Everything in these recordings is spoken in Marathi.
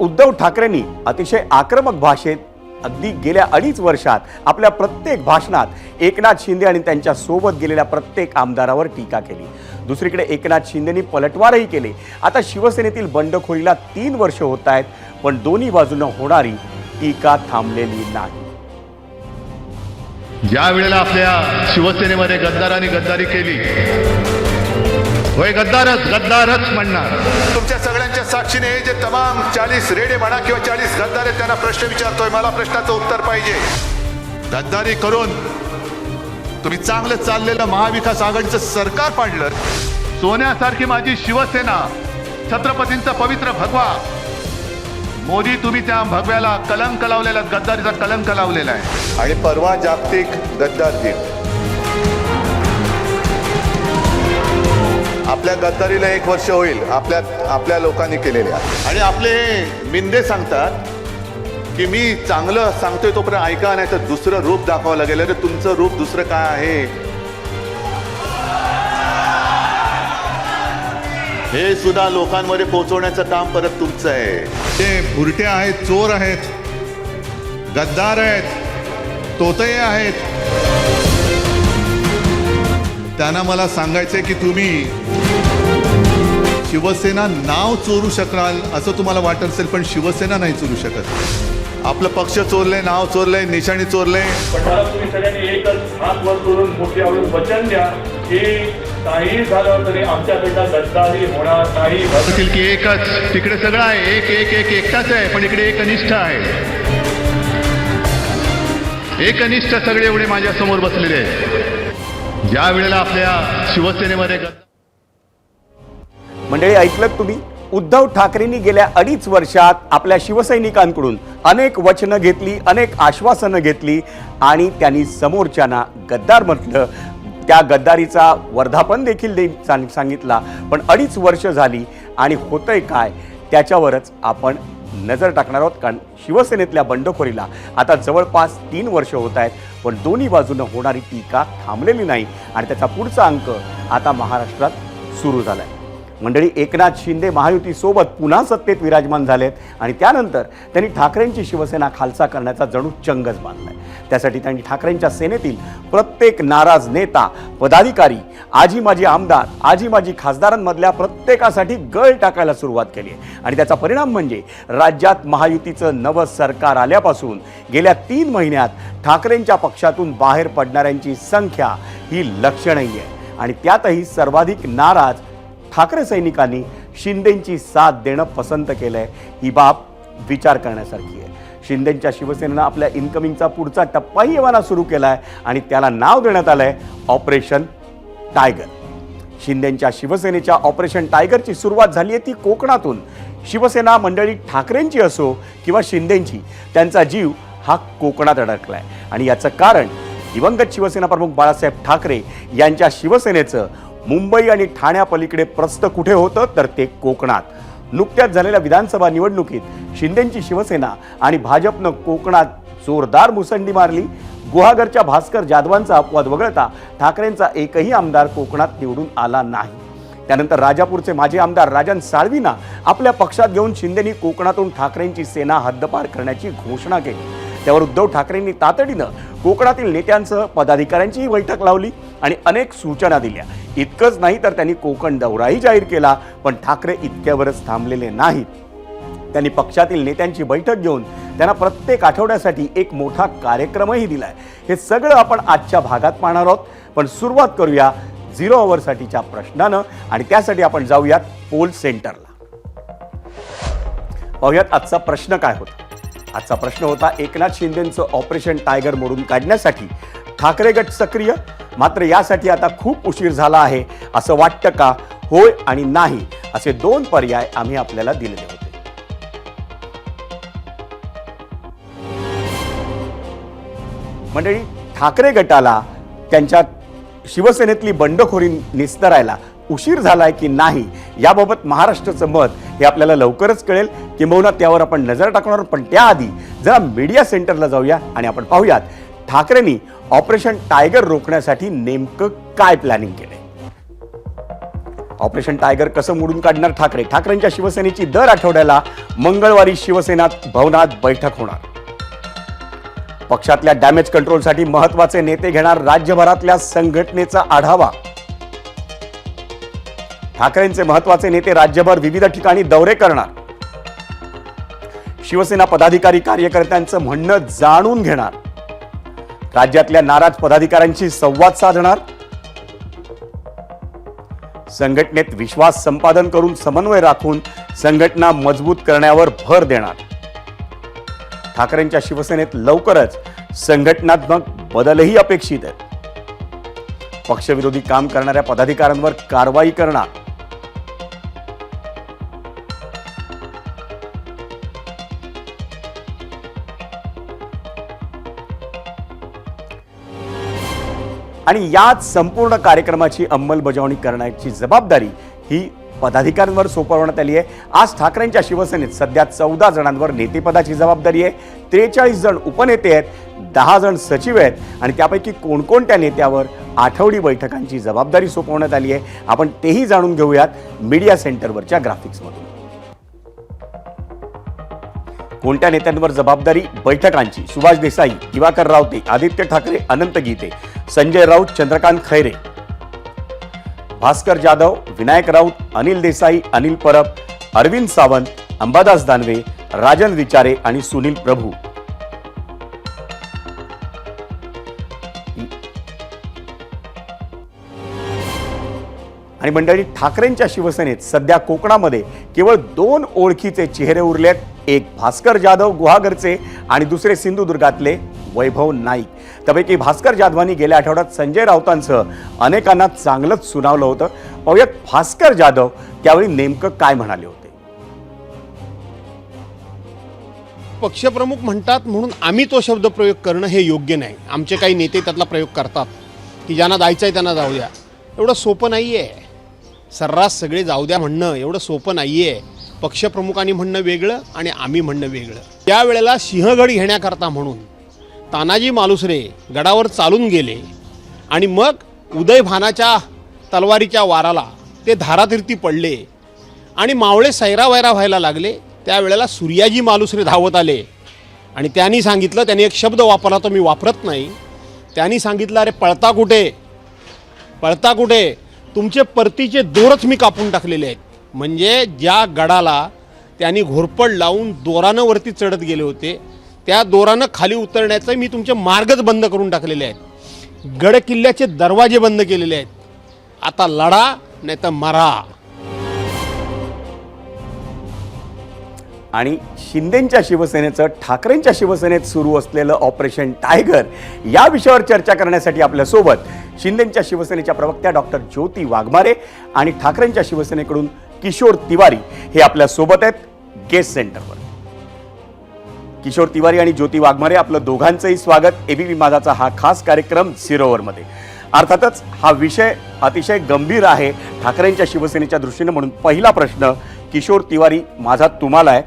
उद्धव ठाकरेंनी अतिशय आक्रमक भाषेत अगदी गेल्या 2.5 वर्षात आपल्या प्रत्येक भाषणात एकनाथ शिंदे आणि त्यांच्या सोबत गेलेल्या प्रत्येक आमदारावर टीका केली। दुसरीकडे एकनाथ शिंदेंनी पलटवारही केले। आता शिवसेनेतील बंडखोरीला 3 वर्ष होत आहेत, पण दोन्ही बाजूंना होणारी टीका थांबलेली नाही। ज्या वेळेला आपल्या शिवसेनेमध्ये गद्दारांनी गद्दारी केली, होय गद्दारच म्हणणार। तुमच्या सगळ्यांच्या साक्षीने हे जे तमाम 40 रेडे म्हणा किंवा 40 गद्दार आहेत त्यांना प्रश्न विचारतोय, मला प्रश्नाचं उत्तर पाहिजे। गद्दारी करून तुम्ही चांगलं चाललेलं महाविकास आघाडीचं सरकार पाडलं। सोन्यासारखी माझी शिवसेना, छत्रपतींचा पवित्र भगवा, मोदी तुम्ही त्या भगव्याला कलंक लावलेला, गद्दारीचा कलंक लावलेला आहे। आणि परवा जागतिक गद्दार दिन, आपल्या गद्दारीला 1 वर्ष होईल आपल्या लोकांनी केलेल्या। आणि आपले मिंदे सांगतात की मी चांगलं सांगतोय तोपर्यंत ऐका, नाही तर दुसरं रूप दाखवावं लागेल। अरे तुमचं रूप दुसरं काय आहे हे सुद्धा लोकांमध्ये पोहोचवण्याचं काम परत तुमचं आहे। ते बुरटे आहेत, चोर आहेत, गद्दार आहेत, तोतये आहेत। त्यांना मला सांगायचंय की तुम्ही शिवसेना नाव चोरू शकाल असं तुम्हाला वाटत असेल, पण शिवसेना नाही चोरू शकत। आपलं पक्ष चोरलंय, नाव चोरलंय, निशाणी चोरलंय। पण मला तुम्ही सगळ्यांनी एकच हात वर करून मोठी आवडून वचन द्या की काही झालं तरी आमच्याकडनं गद्दारी होणार नाही। की एकच तिकडे सगळं आहे, एकटाच आहे, पण इकडे एकनिष्ठ आहे। एकनिष्ठ सगळे एवढे माझ्या समोर बसलेले आहेत। ज्या वेळेला आपल्या शिवसेनेमध्ये मंडळी, ऐकलं तुम्ही? उद्धव ठाकरेंनी गेल्या 2.5 वर्षात आपल्या शिवसैनिकांकडून अनेक वचनं घेतली, अनेक आश्वासनं घेतली आणि त्यांनी समोरच्यांना गद्दार म्हटलं। त्या गद्दारीचा वर्धापन देखील सांगितला। पण 2.5 वर्ष झाली आणि होतंय काय त्याच्यावरच आपण नजर टाकणार आहोत, कारण शिवसेनेतल्या बंडखोरीला आता जवळपास 3 वर्ष होत आहेत, पण दोन्ही बाजूंना होणारी टीका थांबलेली नाही आणि त्याचा पुढचा अंक आता महाराष्ट्रात सुरू झाला आहे। मंडळी, एकनाथ शिंदे महायुतीसोबत पुन्हा सत्तेत विराजमान झालेत आणि त्यानंतर त्यांनी ठाकरेंची शिवसेना खालसा करण्याचा जणू चंगच बांधलाय। त्यासाठी त्यांनी ठाकरेंच्या सेनेतील प्रत्येक नाराज नेता, पदाधिकारी, आजी माजी आमदार, आजी माजी खासदारांमधल्या प्रत्येकासाठी गळ टाकायला सुरुवात केली आहे। आणि त्याचा परिणाम म्हणजे राज्यात महायुतीचं नवं सरकार आल्यापासून गेल्या 3 महिन्यात ठाकरेंच्या पक्षातून बाहेर पडणाऱ्यांची संख्या ही लक्षणीय आहे आणि त्यातही सर्वाधिक नाराज ठाकरे सैनिकांनी शिंदेंची साथ देणं पसंत केलंय। ही बाब विचार करण्यासारखी आहे। शिंदेंच्या शिवसेनेनं आपल्या इन्कमिंगचा पुढचा टप्पाही एव्हाना सुरू केलाय आणि त्याला नाव देण्यात आलंय ऑपरेशन टायगर। शिंदेंच्या शिवसेनेच्या ऑपरेशन टायगरची सुरुवात झाली आहे ती कोकणातून। शिवसेना मंडळी ठाकरेंची असो किंवा शिंदेंची, त्यांचा जीव हा कोकणात अडकलाय आणि याचं कारण दिवंगत शिवसेना प्रमुख बाळासाहेब ठाकरे यांच्या शिवसेनेचं मुंबई आणि ठाण्यापलीकडे प्रस्थ कुठे होतं तर ते कोकणात। नुकत्याच झालेल्या विधानसभा निवडणुकीत शिंदेंची शिवसेना आणि भाजपनं कोकणात जोरदार मुसंडी मारली। गुहागरच्या भास्कर जाधवांचा अपवाद वगळता ठाकरेंचा एकही आमदार कोकणात निवडून आला नाही। त्यानंतर राजापूरचे माजी आमदार राजन साळवींना आपल्या पक्षात घेऊन शिंदेंनी कोकणातून ठाकरेंची सेना हद्दपार करण्याची घोषणा केली। त्यावर उद्धव ठाकरेंनी तातडीनं कोकणातील नेत्यांसह पदाधिकाऱ्यांचीही बैठक लावली आणि अनेक सूचना दिल्या। इतकंच नाही तर त्यांनी कोकण दौराही जाहीर केला। पण ठाकरे इतक्यावरच थांबलेले नाहीत। त्यांनी पक्षातील नेत्यांची बैठक घेऊन त्यांना प्रत्येक आठवड्यासाठी एक मोठा कार्यक्रमही दिलाय। हे सगळं आपण आजच्या भागात पाहणार आहोत, पण सुरुवात करूया 0 ओव्हरसाठीच्या प्रश्नानं आणि त्यासाठी आपण जाऊयात पोल सेंटरला। पाहूयात आजचा प्रश्न काय होता। आजचा प्रश्न होता, एकनाथ शिंदेंचं ऑपरेशन टायगर मोडून काढण्यासाठी ठाकरे गट सक्रिय, मात्र यासाठी आता खूप उशीर झाला आहे असं वाटतं का? होय आणि नाही असे 2 पर्याय आम्ही आपल्याला दिलेले होते। मंडळी, ठाकरे गटाला त्यांच्या शिवसेनेतली बंडखोरी निस्तरायला उशीर झालाय की नाही याबाबत महाराष्ट्राचं मत हे आपल्याला लवकरच कळेल, किंबहुना त्यावर आपण नजर टाकणार। पण त्याआधी जरा मीडिया सेंटरला जाऊया आणि आपण पाहूयात ठाकरेंनी ऑपरेशन टायगर रोखण्यासाठी नेमकं काय प्लॅनिंग केलंय। ऑपरेशन टायगर कसं मोडून काढणार ठाकरे? ठाकरेंच्या शिवसेनेची दर आठवड्याला मंगळवारी शिवसेना भवनात बैठक होणार. पक्षातल्या डॅमेज कंट्रोलसाठी महत्वाचे नेते घेणार राज्यभरातल्या संघटनेचा आढावा. ठाकरेंचे महत्वाचे नेते राज्यभर विविध ठिकाणी दौरे करणार. शिवसेना पदाधिकारी कार्यकर्त्यांचं म्हणणं जाणून घेणार. राज्यातल्या नाराज पदाधिकाऱ्यांशी संवाद साधणार. संघटनेत विश्वास संपादन करून समन्वय राखून संघटना मजबूत करण्यावर भर देणार. ठाकरेंच्या शिवसेनेत लवकरच संघटनात्मक बदलही अपेक्षित आहेत. पक्षविरोधी काम करणाऱ्या पदाधिकाऱ्यांवर कारवाई करणार. आणि याच संपूर्ण कार्यक्रमाची अंमलबजावणी करण्याची जबाबदारी ही पदाधिकाऱ्यांवर सोपवण्यात आली आहे. आज ठाकरेंच्या शिवसेनेत सध्या 14 जणांवर नेतेपदाची जबाबदारी आहे. 43 जण उपनेते आहेत, 10 जण सचिव आहेत आणि त्यापैकी कोणकोणत्या नेत्यावर आठवडी बैठकांची जबाबदारी सोपवण्यात आली आहे आपण तेही जाणून घेऊयात मीडिया सेंटरवरच्या ग्राफिक्समधून. कोणत्या नेत्यांवर जबाबदारी बैठकांची? सुभाष देसाई, दिवाकर रावते, आदित्य ठाकरे, अनंत गीते, संजय राऊत, चंद्रकांत खैरे, भास्कर जाधव, विनायक राऊत, अनिल देसाई, अनिल परब, अरविंद सावंत, अंबादास दानवे, राजन विचारे आणि सुनील प्रभू. आणि मंडळी, ठाकरेंच्या शिवसेनेत सध्या कोकणामध्ये केवळ 2 ओळखीचे चेहरे उरलेत. एक भास्कर जाधव गुहागरचे आणि दुसरे सिंधुदुर्गातले वैभव नाईक. त्यापैकी भास्कर जाधवांनी गेल्या आठवड्यात संजय राऊतांसह अनेकांना चांगलंच सुनावलं होतं. पाहूयात भास्कर जाधव त्यावेळी नेमकं काय म्हणाले होते. पक्षप्रमुख म्हणतात म्हणून आम्ही तो शब्द प्रयोग करणं हे योग्य नाही. आमचे काही नेते त्यातला प्रयोग करतात की ज्यांना जायचं आहे त्यांना जाऊ द्या. एवढं सोपं नाही आहे. सर्रास सगळे जाऊ द्या म्हणणं एवढं सोपं नाही आहे. पक्षप्रमुखांनी म्हणणं वेगळं आणि आम्ही म्हणणं वेगळं. त्यावेळेला सिंहगड घेण्याकरता म्हणून तानाजी मालुसरे गडावर चालून गेले आणि मग उदयभानाच्या तलवारीच्या वाराला ते धारातीर्थी पडले आणि मावळे सैरावैरा व्हायला लागले. त्यावेळेला सूर्याजी मालुसरे धावत आले आणि त्यांनी सांगितलं, त्यांनी एक शब्द वापरला तो मी वापरत नाही. त्यांनी सांगितलं, अरे पळता कुठे, पळता कुठे, तुमचे परतीचे दोरच मी कापून टाकलेले आहेत. म्हणजे ज्या गडाला त्यांनी घोरपड लावून दोरानं वरती चढत गेले होते त्या दोरानं खाली उतरण्याचे मी तुमचे मार्गच बंद करून टाकलेले आहेत. गड किल्ल्याचे दरवाजे बंद केलेले आहेत. आता लढा नाही तर मरा. आणि शिंदेंच्या शिवसेनेचं ठाकरेंच्या शिवसेनेत सुरू असलेलं ऑपरेशन टायगर या विषयावर चर्चा करण्यासाठी आपल्यासोबत शिंदेंच्या शिवसेनेच्या प्रवक्त्या डॉक्टर ज्योती वाघमारे आणि ठाकरेंच्या शिवसेनेकडून किशोर तिवारी हे आपल्या सोबत आहेत गेस्ट सेंटरवर. किशोर तिवारी आणि ज्योती वाघमारे, आपलं दोघांचंही स्वागत एबीपी माझाचा हा खास कार्यक्रम 0 ओव्हरमध्ये. अर्थातच हा विषय अतिशय गंभीर आहे ठाकरेंच्या शिवसेनेच्या दृष्टीने. म्हणून पहिला प्रश्न किशोर तिवारी माझा तुम्हाला आहे.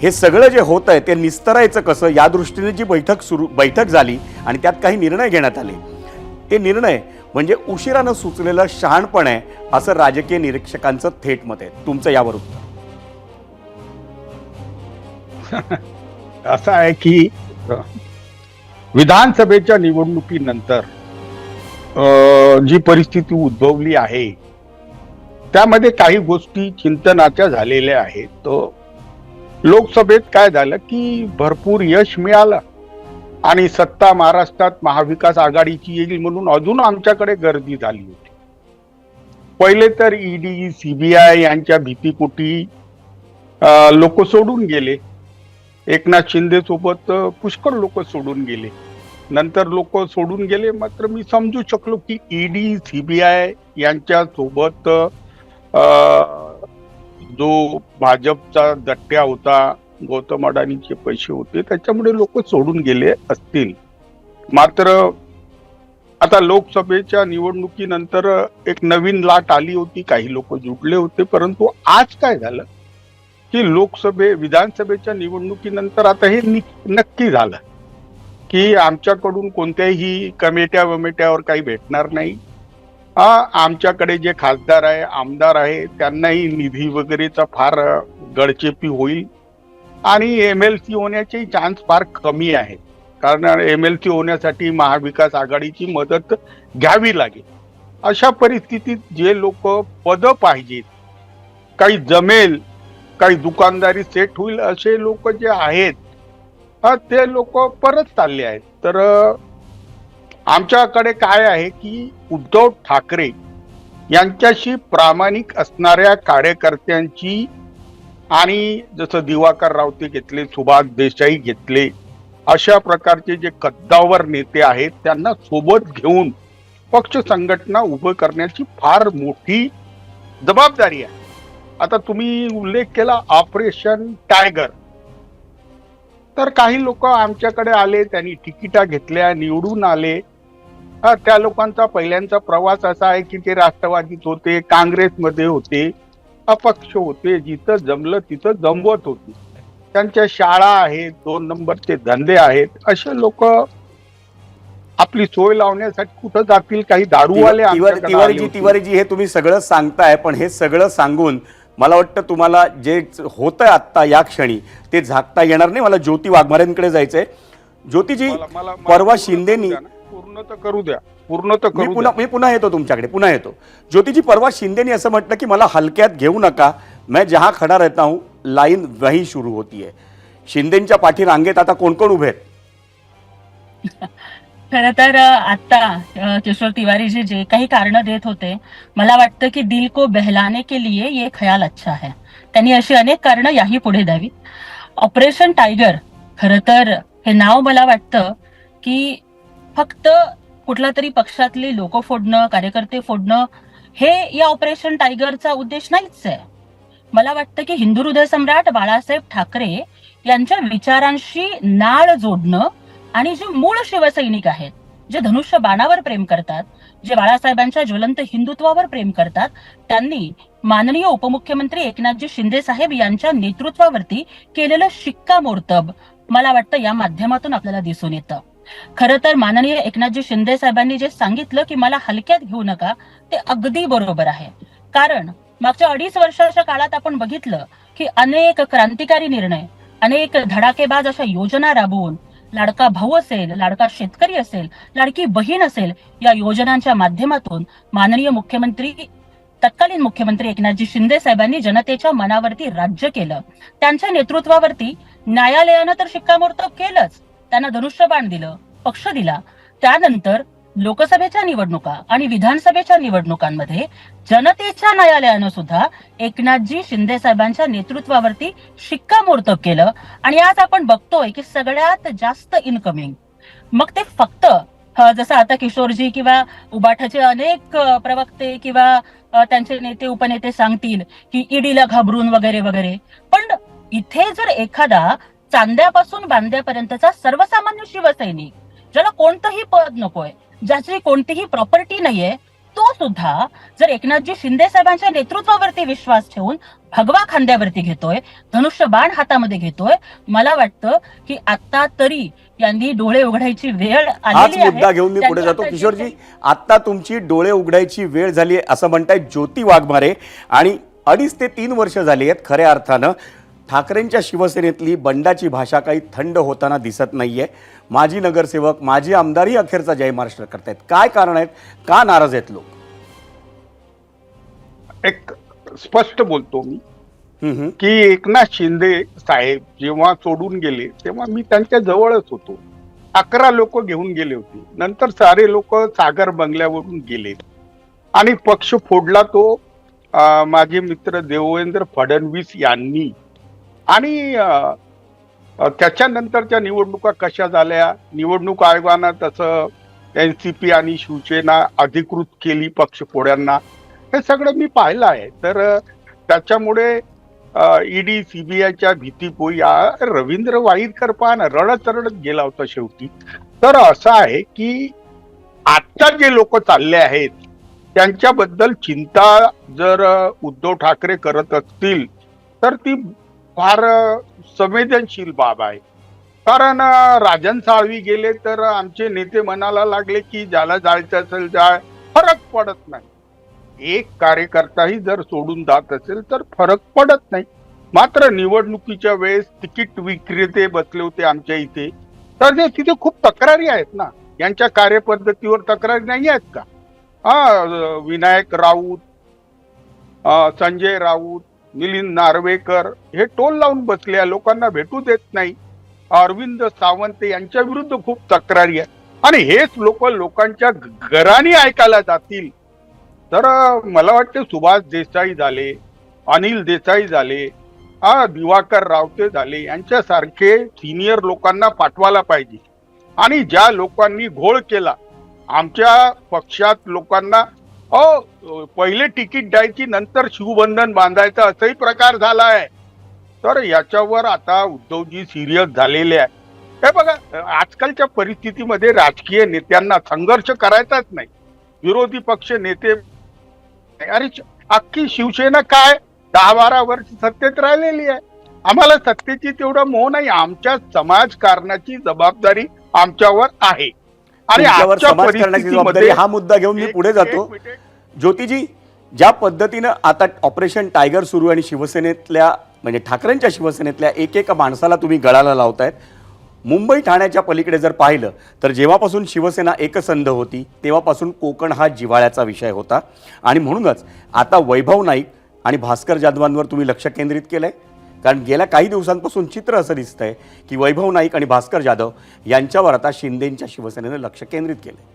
हे सगळं जे होत आहे ते निस्तरायचं कसं, या दृष्टीने जी बैठक झाली आणि त्यात काही निर्णय घेण्यात आले, ते निर्णय म्हणजे उशिरानं सुचलेलं शहाणपण आहे असं राजकीय निरीक्षकांचं थेट मत आहे. तुमचं यावर उत्तर? असं आहे की विधानसभेच्या निवडणुकीनंतर जी परिस्थिती उद्भवली आहे त्यामध्ये काही गोष्टी चिंतनाच्या झालेल्या आहेत. तो लोकसभेत काय झालं की भरपूर यश मिळालं आणि सत्ता महाराष्ट्रात महाविकास आघाडीची येईल म्हणून अजून आमच्याकडे गर्दी झाली होती. पहिले तर ईडी सीबीआय यांच्या भीतीपोटी लोक सोडून गेले. एकनाथ शिंदे सोबत पुष्कळ लोक सोडून गेले. नंतर लोक सोडून गेले. मात्र मी समजू शकलो की ईडी सीबीआय यांच्या सोबत जो भाजपचा दट्ट्या होता, गौतम अडाणीचे पैसे होते, त्याच्यामुळे लोक सोडून गेले असतील. मात्र आता लोकसभेच्या निवडणुकीनंतर एक नवीन लाट आली होती, काही लोक जुटले होते. परंतु आज काय झालं की विधानसभेच्या निवडणुकीनंतर आता हे नक्की झालं की आमच्याकडून कोणत्याही कमिट्यावर काही भेटणार नाही. आमच्याकडे जे खासदार आहे, आमदार आहे, त्यांनाही निधी वगैरेचा फार गळचेपी होईल आणि MLC होण्याचे चान्स फार कमी आहे. कारण MLC होण्यासाठी महाविकास आघाडीची मदत घ्यावी लागेल. अशा परिस्थितीत जे लोक पद पाहिजेत, काही जमेल, काही दुकानदारी सेट होईल असे लोक जे आहेत, ते लोक परत चालले आहेत. तर आमच्याकडे काय आहे की उद्धव ठाकरे यांच्याशी प्रामाणिक असणाऱ्या कार्यकर्त्यांची, आणि जसं दिवाकर रावते घेतले, सुभाष देसाई घेतले, अशा प्रकारचे जे कद्दावर नेते आहेत त्यांना सोबत घेऊन पक्ष संघटना उभं करण्याची फार मोठी जबाबदारी आहे. आता तुम्ही उल्लेख केला ऑपरेशन टायगर, तर काही लोक आमच्याकडे आले, त्यांनी तिकिटा घेतल्या, निवडून आले. त्या लोकांचा पहिल्यांचा प्रवास असा आहे की ते राष्ट्रवादीत होते, काँग्रेसमध्ये होते, अपक्ष होते, जिथं जमलं तिथं जमवत होते. त्यांच्या शाळा आहेत, 2 नंबरचे धंदे आहेत. असे लोक आपली सोय लावण्यासाठी कुठं जातील? काही दारूवाले आमच्याकडे आले होते. तिवारीजी, हे तुम्ही सगळं सांगताय, पण हे सगळं सांगून मला वाटतं तुम्हाला जे होतंय आत्ता या क्षणी ते झाकता येणार नाही. मला ज्योती वाघमारेंकडे जायचंय. ज्योतीजी, परवा शिंदेनी पूर्ण तर करू द्या. मी पुन्हा येतो तुमच्याकडे, पुन्हा येतो. ज्योतिजी, परवा शिंदेनी असं म्हटलं की मला हलक्यात घेऊ नका, मैं जहां खड़ा रहता हूं लाईन वही सुरू होती है. शिंदेच्या पाठी रांगेत आता कोण कोण उभे आहेत? खरं तर आता किशोर तिवारी जी जे काही कारण देत होते, मला वाटतं की दिल को बहलाने के लिए ये ख्याल अच्छा है. त्यांनी अशी अनेक कारणं याही पुढे द्यावी. ऑपरेशन टायगर, खरं तर हे नाव मला वाटतं की फक्त कुठला तरी पक्षातले लोक फोडणं, कार्यकर्ते फोडणं, हे या ऑपरेशन टायगरचा उद्देश नाहीच आहे. मला वाटतं की हिंदू हृदय सम्राट बाळासाहेब ठाकरे यांच्या विचारांशी नाळ जोडणं आणि जे मूळ शिवसैनिक आहेत, जे धनुष्य बाणावर प्रेम करतात, जे बाळासाहेबांच्या ज्वलंत हिंदुत्वावर प्रेम करतात, त्यांनी माननीय उपमुख्यमंत्री एकनाथजी शिंदे साहेब यांच्या नेतृत्वावरती केलेलं शिक्कामोर्तब मला वाटतं या माध्यमातून आपल्याला दिसून येतं. खरं तर माननीय एकनाथजी शिंदे साहेबांनी जे सांगितलं की मला हलक्यात घेऊ नका, ते अगदी बरोबर आहे. कारण मागच्या 2.5 वर्षाच्या काळात आपण बघितलं की अनेक क्रांतिकारी निर्णय, अनेक धडाकेबाज अशा योजना राबवून लाडका भाऊ असेल, लाडका शेतकरी असेल, लाडकी बहीण असेल, या योजनांच्या माध्यमातून माननीय मुख्यमंत्री, तत्कालीन मुख्यमंत्री एकनाथजी शिंदे साहेबांनी जनतेच्या मनावरती राज्य केलं. त्यांच्या नेतृत्वावरती न्यायालयानं तर शिक्कामोर्तब केलंच, त्यांना धनुष्यबाण दिलं, पक्ष दिला. त्यानंतर लोकसभेच्या निवडणुका आणि विधानसभेच्या निवडणुकांमध्ये जनतेच्या न्यायालयानं सुद्धा एकनाथजी शिंदे साहेबांच्या नेतृत्वावरती शिक्कामोर्तब केलं. आणि आज आपण बघतोय की सगळ्यात जास्त इनकमिंग, मग ते फक्त जसं आता किशोरजी किंवा उबाठाचे अनेक प्रवक्ते किंवा त्यांचे नेते उपनेते सांगतील की ईडीला घाबरून वगैरे वगैरे, पण इथे जर एखादा चांद्यापासून बांद्यापर्यंतचा सर्वसामान्य शिवसैनिक, ज्याला कोणतंही पद नकोय, ज्याची कोणतीही प्रॉपर्टी नाहीये, तो सुद्धा जर एकनाथजी शिंदे साहेबांच्या नेतृत्वावरती विश्वास ठेवून भगवा खांद्यावरती घेतोय, धनुष्य बाण हातामध्ये घेतोय, मला वाटतं की आता तरी यांनी डोळे उघडायची वेळ आलेली आहे. मुद्दा घेऊन मी पुढे जातो. किशोरजी, आता तुमची डोळे उघडायची वेळ झाली असं म्हणताय ज्योती वाघमारे. आणि 2.5 ते 3 वर्ष झाली आहेत खऱ्या अर्थानं ठाकरेंच्या शिवसेनेतली बंडाची भाषा काही थंड होताना दिसत नाहीये. माजी नगरसेवक, माजी आमदारही अखेरचा जय महाराष्ट्र करतायत. काय कारण आहेत? का नाराज आहेत लोक? एक स्पष्ट बोलतो मी की एकनाथ शिंदे साहेब जेव्हा सोडून गेले तेव्हा मी त्यांच्या जवळच होतो. 11 लोक घेऊन गेले होते. नंतर सारे लोक सागर बंगल्यावरून गेले आणि पक्ष फोडला तो माझे मित्र देवेंद्र फडणवीस यांनी. आणि त्याच्यानंतरच्या निवडणुका कशा झाल्या, निवडणूक आयोगानं तसं NCP आणि शिवसेना अधिकृत केली पक्ष फोड्यांना, हे सगळं मी पाहिलं आहे. तर त्याच्यामुळे ED CBIच्या भीतीपोई रवींद्र वाईरकर पाहणं रडत गेला होता शेवटी. तर असं आहे की आता जे लोक चालले आहेत त्यांच्याबद्दल चिंता जर उद्धव ठाकरे करत असतील तर ती फार संवेदनशील बाब आहे. कारण राजन साळवी गेले तर आमचे नेते म्हणायला लागले की ज्याला जायचं असेल जाय, फरक पडत नाही. एक कार्यकर्ताही जर सोडून जात असेल तर फरक पडत नाही. मात्र निवडणुकीच्या वेळेस तिकीट विक्रेते बसले होते आमच्या इथे, तर ते तिथे खूप तक्रारी आहेत ना. यांच्या कार्यपद्धतीवर तक्रारी नाही आहेत का? विनायक राऊत, संजय राऊत, मिलिंद नार्वेकर हे टोल लावून बसले, लोकांना भेटू देत नाही. अरविंद सावंत यांच्या विरुद्ध खूप तक्रारी आहेत. आणि हेच लोकांच्या घराने ऐकायला जातील तर मला वाटतं सुभाष देसाई झाले, अनिल देसाई झाले, दिवाकर रावते झाले, यांच्यासारखे सिनियर लोकांना पाठवायला पाहिजे. आणि ज्या लोकांनी घोळ केला आमच्या पक्षात लोकांना, पहिले तिकीट द्यायची नंतर शिवबंधन बांधायचं असाही प्रकार झाला आहे. तर याच्यावर आता उद्धवजी सिरियस झालेले आहे. हे बघा, आजकालच्या परिस्थितीमध्ये राजकीय नेत्यांना संघर्ष करायचाच नाही. विरोधी पक्ष नेते, अरे अख्खी शिवसेना काय 10-12 वर्ष सत्तेत राहिलेली आहे. आम्हाला सत्तेची तेवढं मोह नाही. आमच्या समाजकारणाची जबाबदारी आमच्यावर आहे. आणि तुमच्यावर आजच्या समाजकारणाची जबाबदारी परिस्थितीमध्ये हा मुद्दा घेऊन मी पुढे जातो. ज्योतिजी, ज्या पद्धतीनं आता ऑपरेशन टायगर सुरू आहे आणि शिवसेनेतल्या म्हणजे ठाकरेंच्या शिवसेनेतल्या एकेका माणसाला तुम्ही गळाला लावतायत. मुंबई ठाण्याच्या पलीकडे जर पाहिलं तर जेव्हापासून शिवसेना एकसंध होती तेव्हापासून कोकण हा जिव्हाळ्याचा विषय होता. आणि म्हणूनच आता वैभव नाईक आणि भास्कर जाधवांवर तुम्ही लक्ष केंद्रित केलंय. कारण गेल्या काही दिवसांपासून चित्र असं दिसतंय की वैभव नाईक आणि भास्कर जाधव यांच्यावर आता शिंदेंच्या शिवसेनेनं लक्ष केंद्रित केलंय.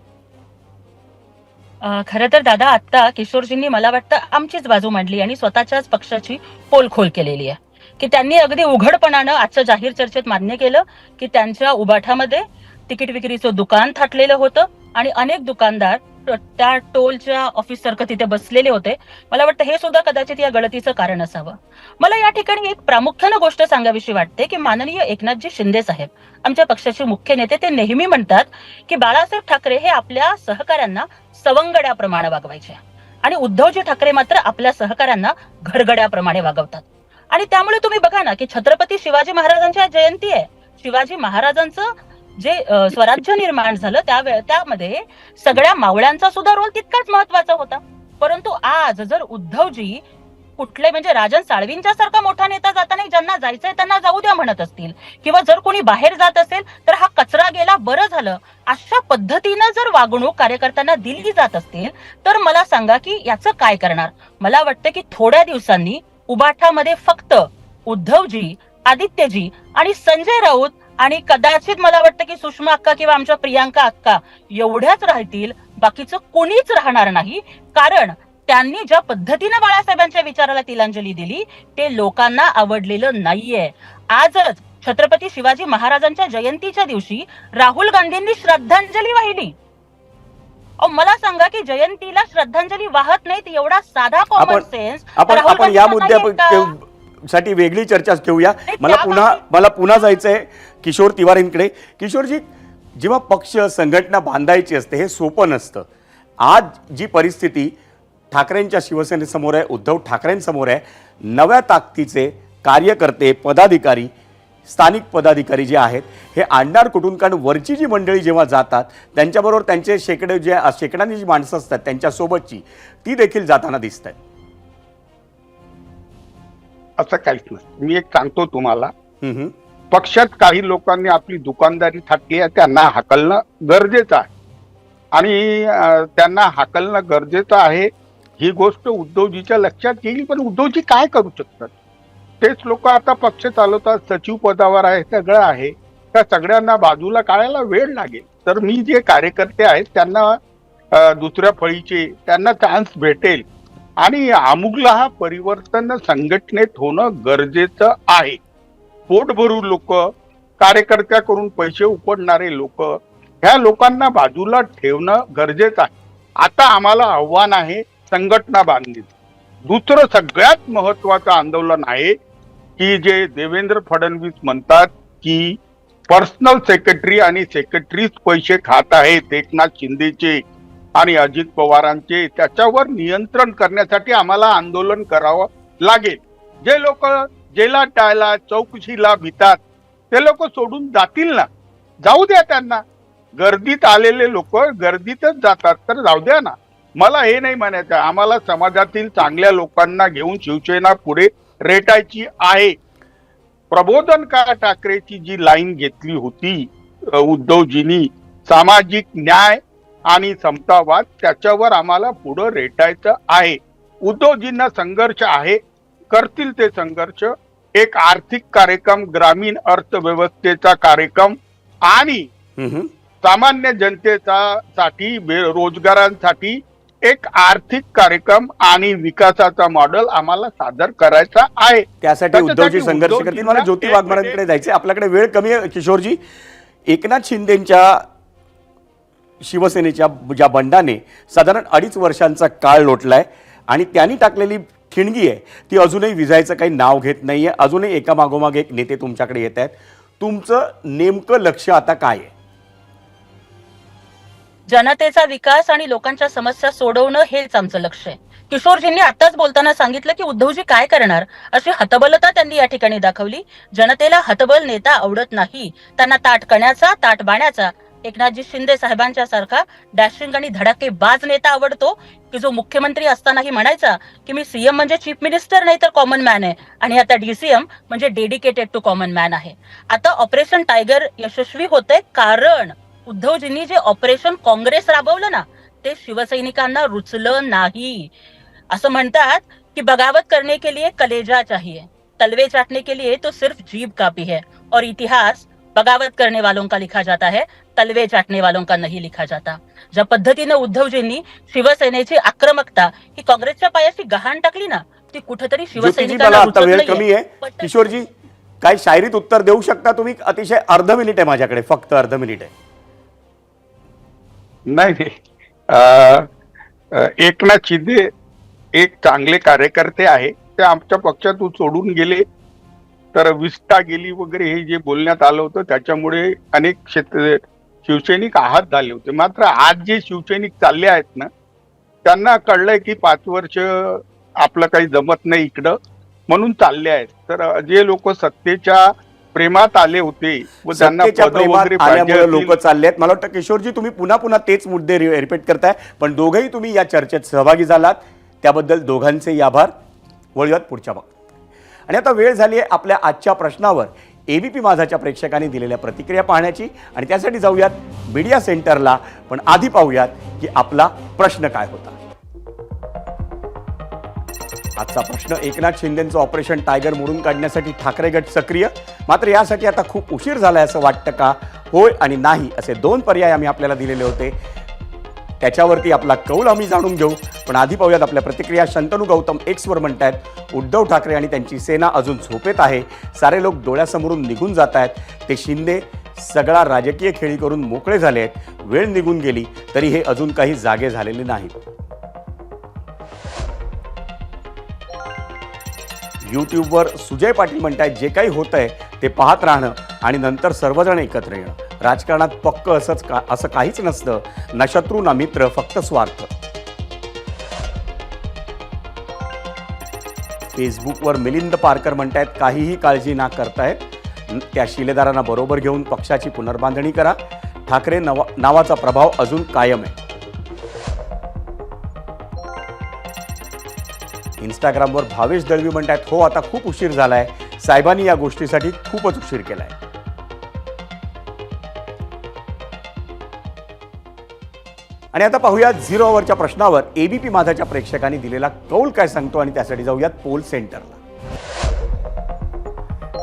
खरं तर दादा, आता किशोरजींनी मला वाटतं आमचीच बाजू मांडली आणि स्वतःच्याच पक्षाची पोलखोल केलेली आहे. की त्यांनी अगदी उघडपणानं आजच्या जाहीर चर्चेत मान्य केलं की त्यांच्या उबाठामध्ये तिकीट विक्रीचं दुकान थाटलेलं होतं आणि अनेक दुकानदार त्या टोलच्या ऑफिस सारखं तिथे बसलेले होते. मला वाटतं हे सुद्धा कदाचित या गळतीचं कारण असावं. मला या ठिकाणी एक प्रामुख्यानं गोष्ट सांगावीशी वाटते की माननीय एकनाथजी शिंदे साहेब, आमच्या पक्षाचे मुख्य नेते, ते नेहमी म्हणतात की बाळासाहेब ठाकरे हे आपल्या सहकाऱ्यांना सवंगड्याप्रमाणे वागवायचे आणि उद्धवजी ठाकरे मात्र आपल्या सहकाऱ्यांना घरगड्याप्रमाणे वागवतात. आणि त्यामुळे तुम्ही बघा ना की छत्रपती शिवाजी महाराजांची आज जयंती आहे. शिवाजी महाराजांचं जे स्वराज्य निर्माण झालं त्यामध्ये सगळ्या मावळ्यांचा सुद्धा रोल तितकाच महत्वाचा होता. परंतु आज जर उद्धवजी कुठले म्हणजे राजन साळवींच्या सारखा मोठा नेता जाताना ज्यांना जायचंय त्यांना जाऊ द्या म्हणत असतील किंवा जर कोणी बाहेर जात असेल तर हा कचरा गेला बरं झालं अशा पद्धतीनं जर वागणूक कार्यकर्त्यांना दिली जात असतील तर मला सांगा की याचं काय करणार. मला वाटतं की थोड्या दिवसांनी उबाठामध्ये फक्त उद्धवजी, आदित्यजी आणि संजय राऊत आणि कदाचित मला वाटतं की सुषमा अक्का किंवा आमच्या प्रियांका अक्का एवढ्याच राहतील. बाकीचं कोणीच राहणार नाही. कारण त्यांनी ज्या पद्धतीने बाळासाहेबांच्या विचाराला तिलांजली दिली ते लोकांना आवडलेलं नाहीये. आजच छत्रपती शिवाजी महाराजांच्या जयंतीच्या दिवशी राहुल गांधींनी श्रद्धांजली वाहिली. मला सांगा की जयंतीला श्रद्धांजली वाहत नाहीत एवढा साधा कॉमन सेन्स आपण या मुद्द्यासाठी वेगळी चर्चा घेऊया. मला पुन्हा जायचंय किशोर तिवारींकडे. किशोरजी, जेव्हा पक्ष संघटना बांधायची असते हे सोपं नसतं. आज जी परिस्थिती ठाकरेंच्या शिवसेनेसमोर आहे, उद्धव ठाकरेंसमोर आहे, नव्या ताकदीचे कार्यकर्ते, पदाधिकारी, स्थानिक पदाधिकारी जे आहेत हे आणणार कुठून? कारण वरची जी मंडळी जेव्हा जातात त्यांच्याबरोबर त्यांचे शेकड्यांनी जी माणसं असतात त्यांच्यासोबतची ती देखील जाताना दिसत आहेत. असं काहीच नाही. मी एक सांगतो तुम्हाला, पक्षात काही लोकांनी आपली दुकानदारी थाटली आहे, त्यांना हाकलणं गरजेचं आहे. आणि त्यांना हाकलणं गरजेचं आहे ही गोष्ट उद्धवजीच्या लक्षात येईल. पण उद्धवजी काय करू शकतात? तेच लोक आता पक्ष चालवतात, सचिव पदावर आहे, सगळं आहे. त्या सगळ्यांना बाजूला काढायला वेळ लागेल. तर मी जे कार्यकर्ते आहेत त्यांना दुसऱ्या फळीचे त्यांना चान्स भेटेल. आणि आमुगला हा परिवर्तन संघटनेत होणं गरजेचं आहे. पोट भरू लोक, कार्यकर्त्याकडून पैसे उपडणारे लोक, ह्या लोकांना बाजूला ठेवणं गरजेचं आहे. आता आम्हाला आव्हान आहे संघटना बांधणी. दुसरं सगळ्यात महत्वाचं आंदोलन आहे की जे देवेंद्र फडणवीस म्हणतात की पर्सनल सेक्रेटरी आणि सेक्रेटरीज पैसे खात आहेत एकनाथ शिंदेचे आणि अजित पवारांचे, त्याच्यावर नियंत्रण करण्यासाठी आम्हाला आंदोलन करावं लागेल. जे लोक जेलात जायला, चौकशीला भीतात ते लोक सोडून जातील ना, जाऊ द्या त्यांना. गर्दीत आलेले लोक गर्दीतच जातात तर जाऊ द्या ना. मला हे नाही म्हणायचं, आम्हाला समाजातील चांगल्या लोकांना घेऊन शिवसेना पुढे रेटायची आहे. प्रबोधनकार ठाकरेची जी लाईन घेतली होती उद्धवजींनी, सामाजिक न्याय आणि समतावाद, त्याच्यावर आम्हाला पुढे रेटायचं आहे. उद्धवजींना संघर्ष आहे, करतील ते संघर्ष. एक आर्थिक कार्यक्रम, ग्रामीण अर्थव्यवस्थेचा कार्यक्रम आणि सामान्य जनतेचा साठी, बेरोजगारांसाठी एक आर्थिक कार्यक्रम आणि विकासाचा मॉडेल आम्हाला सादर करायचा आहे. त्यासाठी उद्धवजी संघर्ष करतील. मला ज्योती वाघमारेंकडे जायचे, आपल्याकडे वेळ कमी आहे. किशोरजी, एकनाथ शिंदेच्या शिवसेनेच्या ज्या बंडाने साधारण 2.5 वर्षांचा काळ लोटलाय आणि त्यांनी टाकलेली ठिणगी आहे ती अजूनही विझायचं काही नाव घेत नाहीये. अजूनही एकामागोमाग एक नेते तुमच्याकडे येत आहेत. तुमचं नेमकं लक्ष आता काय आहे? जनतेचा विकास आणि लोकांच्या समस्या सोडवणं हेच आमचं लक्ष आहे. किशोरजींनी आताच बोलताना सांगितलं की उद्धवजी काय करणार, अशी हतबलता त्यांनी या ठिकाणी दाखवली. जनतेला हतबल नेता आवडत नाही, त्यांना ताटकण्याचा, ताटबाण्याचा, एकनाथजी शिंदे साहेबांच्या सारखा डॅशिंग आणि धडाकेबाज नेता आवडतो, की जो मुख्यमंत्री असतानाही म्हणायचा की मी सीएम म्हणजे चीफ मिनिस्टर नाही तर कॉमन मॅन आहे, आणि आता डीसीएम म्हणजे डेडिकेटेड टू कॉमन मॅन आहे. आता ऑपरेशन टायगर यशस्वी होते कारण उद्धवजींनी जे ऑपरेशन काँग्रेस राबवलं ना, ते शिवसैनिकांना रुचलं नाही. असं म्हणतात की बगावत करने के लिए कलेजा चाहिए, तलवे चाटने के लिए तो सिर्फ जीभ काफी है, और इतिहास बगावत करने वालों का लिखा जाता है, तलवे चाटने वालों का नहीं लिखा जाता. ज्या पद्धतीने उद्धवजींनी शिवसेनेची आक्रमकता ही काँग्रेसच्या पायाशी गहाण टाकली ना, ती कुठेतरी शिवसैनिकांना रुचत वेळ कमी आहे. नाहीये. किशोरजी, काय शायरीत उत्तर देऊ शकता तुम्ही? अतिशय अर्ध मिनिट आहे माझ्याकडे, फक्त अर्ध मिनिट आहे. नाही, एकनाथ शिंदे एक चांगले कार्यकर्ते आहे. ते आमच्या पक्षातून सोडून गेले, तर विस्टा गेली वगैरे हे जे बोलण्यात आलं होतं त्याच्यामुळे अनेक शिवसैनिक आहत झाले होते. मात्र आज जे शिवसैनिक चालले आहेत ना, त्यांना कळलंय की 5 वर्ष आपलं काही जमत नाही इकडं, म्हणून चालले आहेत. तर जे लोक सत्तेच्या प्रेमात आले होते व त्यांना पद वगैरे आल्यामुळे लोक चालले आहेत. मला वाटतं किशोरजी तुम्ही पुन्हा पुन्हा तेच मुद्दे रिपीट करताय, पण दोघंही तुम्ही या चर्चेत सहभागी झालात, त्याबद्दल दोघांचे आभार. वळूयात पुढच्या भागात. आणि आता वेळ झाली आहे आपल्या आजच्या प्रश्नावर एबीपी माझाच्या प्रेक्षकांनी दिलेल्या प्रतिक्रिया पाहण्याची, आणि त्यासाठी जाऊयात मीडिया सेंटरला. पण आधी पाहूयात की आपला प्रश्न काय होता. आजचा प्रश्न: एकनाथ शिंदेंचं ऑपरेशन टायगर मोडून काढण्यासाठी ठाकरे गट सक्रिय, मात्र यासाठी आता खूप उशीर झालाय असं वाटतं का? होय आणि नाही असे 2 पर्याय आम्ही आपल्याला दिलेले होते, त्याच्यावरती आपला कौल आम्ही जाणून घेऊ. पण आधी पाहूयात आपल्या प्रतिक्रिया. शंतनू गौतम एक्सवर म्हणतायत, उद्धव ठाकरे आणि त्यांची सेना अजून झोपेत आहे, सारे लोक डोळ्यासमोरून निघून जात आहेत, ते शिंदे सगळा राजकीय खेळी करून मोकळे झाले आहेत, वेळ निघून गेली तरी हे अजून काही जागे झालेले नाहीत. यूट्यूबवर सुजय पाटील म्हणतायत, जे काही होत आहे ते पाहत राहणं आणि नंतर सर्वजण एकत्र येणं. राजकारणात पक्क असं काहीच नसतं, ना शत्रू ना मित्र, फक्त स्वार्थ. फेसबुकवर मिलिंद पारकर म्हणतायत, काहीही काळजी ना करतायत, त्या शिलेदारांना बरोबर घेऊन पक्षाची पुनर्बांधणी करा, ठाकरे नावाचा प्रभाव अजून कायम आहे. इंस्टाग्रामवर भावेश दळवी म्हणतात, हो आता खूप उशीर झालाय, साहेबांनी या गोष्टीसाठी खूपच उशीर केलाय. आणि आता पाहूयात 0 ओव्हरच्या प्रश्नावर एबीपी माझाच्या प्रेक्षकांनी दिलेला कौल काय सांगतो, आणि त्यासाठी जाऊयात पोल सेंटरला.